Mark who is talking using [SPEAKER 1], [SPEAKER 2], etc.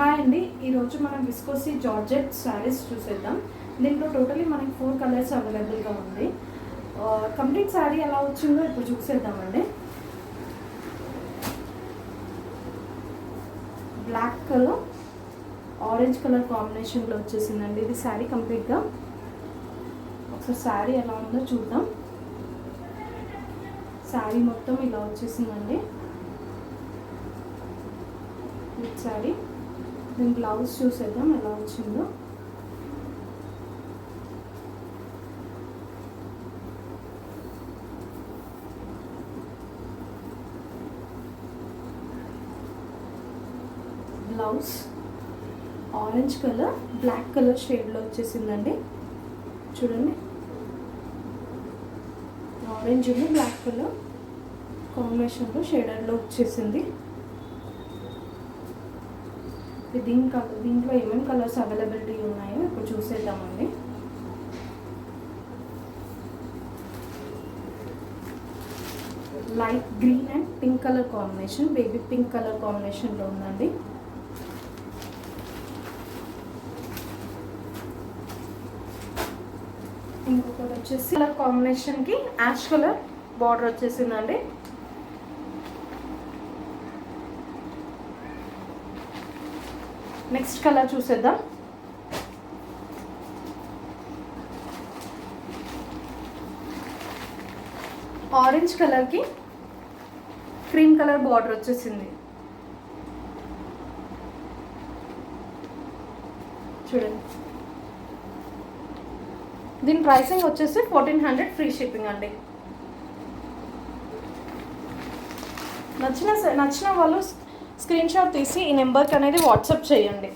[SPEAKER 1] Hi అండి, ఈరోజు మనం విస్కోసి జార్జెట్ శారీస్ చూసేద్దాం. దీంట్లో టోటలీ మనకి 4 కలర్స్ అవైలబుల్గా ఉంది. కంప్లీట్ శారీ ఎలా వచ్చిందో ఇప్పుడు చూసేద్దామండి. బ్లాక్ కలర్ ఆరెంజ్ కలర్ కాంబినేషన్లో వచ్చేసిందండి ఇది శారీ కంప్లీట్గా. ఒకసారి శారీ ఎలా ఉందో చూద్దాం. శారీ మొత్తం ఇలా వచ్చేసిందండి ఈ శారీ. దీని బ్లౌజ్ చూసేద్దాం ఎలా వచ్చిందో. Blouse orange colour black colour షేడ్లో వచ్చేసిందండి. చూడండి, ఆరెంజ్ బ్లాక్ కలర్ కాంబినేషన్లో షేడర్లో వచ్చేసింది. దీంట్లో ఏమేమి కలర్స్ అవైలబిలిటీ ఉన్నాయో ఇప్పుడు చూసేద్దామండి. Light green and pink colour combination, baby pink colour కాంబినేషన్లో ఉందండి. ఇంకొకటి వచ్చేసి కలర్ కాంబినేషన్కి యాష్ కలర్ బార్డర్ వచ్చేసిందండి. నెక్స్ట్ కలర్ చూసేద్దాం. ఆరెంజ్ కలర్కి క్రీమ్ కలర్ బార్డర్ వచ్చేసింది. చూడండి, దీని ప్రైసింగ్ వచ్చేసి 1400 ఫ్రీ షిప్పింగ్ అండి. నచ్చిన వాళ్ళు స్క్రీన్ షాట్ తీసి ఈ నెంబర్కి అనేది వాట్సాప్ చేయండి.